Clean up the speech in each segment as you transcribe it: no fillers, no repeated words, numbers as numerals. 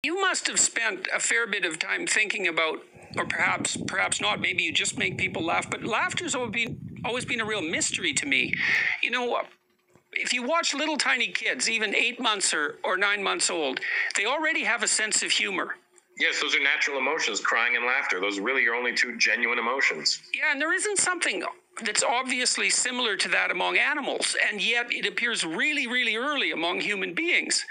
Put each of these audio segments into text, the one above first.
You must have spent a fair bit of time thinking about, or perhaps not, maybe you just make people laugh, but laughter's always been a real mystery to me. You know, if you watch little tiny kids, even 8 months or 9 months old, they already have a sense of humor. Yes, those are natural emotions, crying and laughter. Those are really your only two genuine emotions. Yeah, and there isn't something that's obviously similar to that among animals, and yet it appears really, really early among human beings.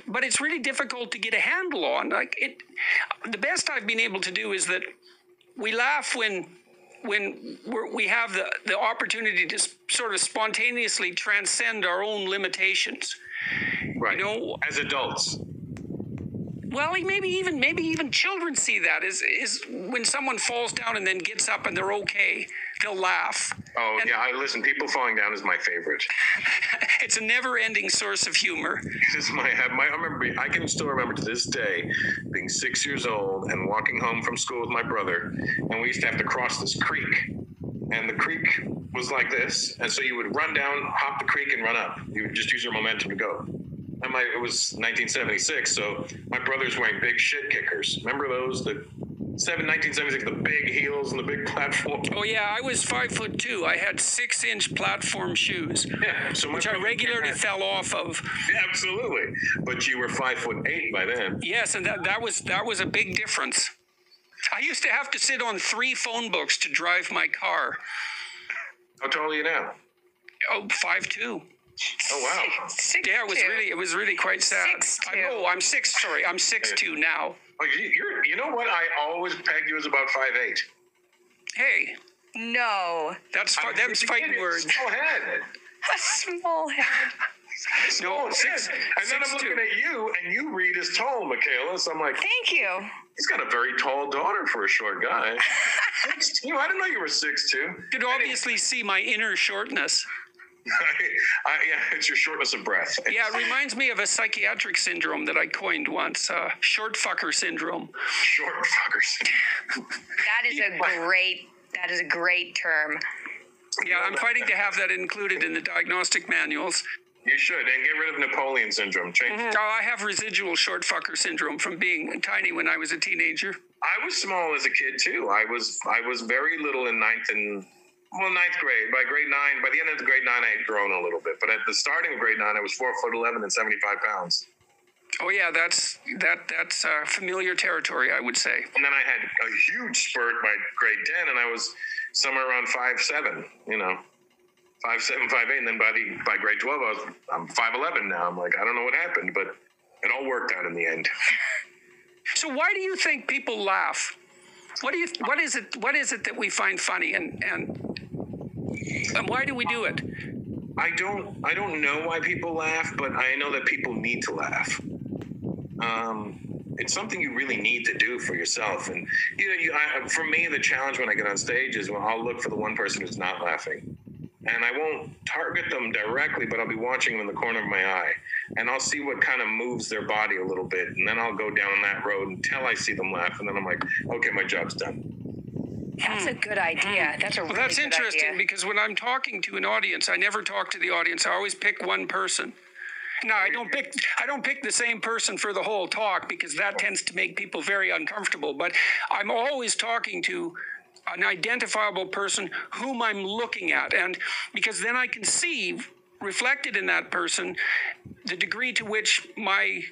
But it's really difficult to get a handle on. The best I've been able to do is that we laugh when we have the opportunity to sort of spontaneously transcend our own limitations. Right. You know, as adults. Well, maybe even children see that is when someone falls down and then gets up and they're okay, they'll laugh. Oh, and yeah, listen, people falling down is my favorite. It's a never-ending source of humor. It is I can still remember to this day being 6 years old and walking home from school with my brother, and we used to have to cross this creek. And the creek was like this, and so you would run down, hop the creek, and run up. You would just use your momentum to go. And it was 1976, so my brother's wearing big shit kickers. Remember those? 1976, the big heels and the big platform. Oh yeah, I was 5'2". I had 6-inch platform shoes, yeah, which I regularly fell off of. Yeah, absolutely. But you were 5'8" by then. Yes, and that was a big difference. I used to have to sit on 3 phone books to drive my car. How tall are you now? Oh, 5'2". Oh wow! 6'2". Yeah, it was really quite sad. 6'2". I'm 6'2" now. Oh, you know what? I always pegged you as about 5'8". Hey. No. That's fighting words. Small head. A small head. No, 6. And then I'm looking at you, and you read as tall, Michaela. So I'm like, thank you. He's got a very tall daughter for a short guy. I didn't know you were 6'2". You could obviously see my inner shortness. Yeah, it's your shortness of breath. Yeah, it reminds me of a psychiatric syndrome that I coined once, short fucker syndrome. Short fucker syndrome. That is a great term. Yeah, I'm fighting to have that included in the diagnostic manuals. You should, and get rid of Napoleon syndrome. Oh, I have residual short fucker syndrome from being tiny when I was a teenager. I was small as a kid too. I was very little in ninth grade. By grade 9, by the end of the grade 9, I had grown a little bit. But at the starting of grade 9, I was 4'11" and 75 pounds. Oh yeah, that's familiar territory, I would say. And then I had a huge spurt by grade 10, and I was somewhere around 5'7", 5'7", 5'8", and then by grade 12, I'm 5'11" now. I'm like, I don't know what happened, but it all worked out in the end. So why do you think people laugh? What is it that we find funny, and why do we do it? I don't know why people laugh, but I know that people need to laugh. It's something you really need to do for yourself. And for me, the challenge when I get on stage is when I'll look for the one person who's not laughing. And I won't target them directly, but I'll be watching them in the corner of my eye. And I'll see what kind of moves their body a little bit. And then I'll go down that road until I see them laugh. And then I'm like, okay, my job's done. That's a good idea. That's a really good idea. That's interesting, because when I'm talking to an audience, I never talk to the audience. I always pick one person. No, I don't pick the same person for the whole talk, because that tends to make people very uncomfortable. But I'm always talking to an identifiable person whom I'm looking at, and because then I can see reflected in that person the degree to which my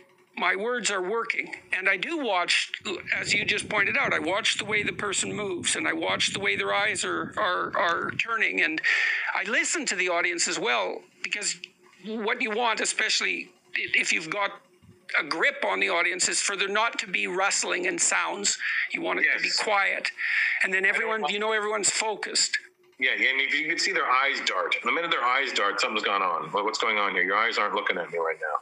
words are working. And I do watch, as you just pointed out, I watch the way the person moves, and I watch the way their eyes are turning, and I listen to the audience as well, because what you want, especially if you've got a grip on the audience, is for there not to be rustling and sounds. You want it to be quiet, and then everyone's focused. Yeah, and if you can see their eyes dart, the minute their eyes dart, something's gone on. What's going on here? Your eyes aren't looking at me right now.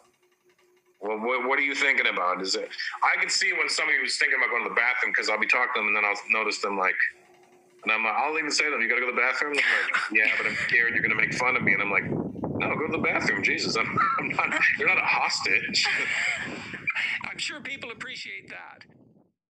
Well, what are you thinking about? I can see when somebody was thinking about going to the bathroom, because I'll be talking to them, and then I'll notice them and I'm like, I'll even say to them, you got to go to the bathroom? And I'm like, yeah, but I'm scared you're going to make fun of me. And I'm like, no, go to the bathroom. Jesus, I'm not, you're not a hostage. I'm sure people appreciate that.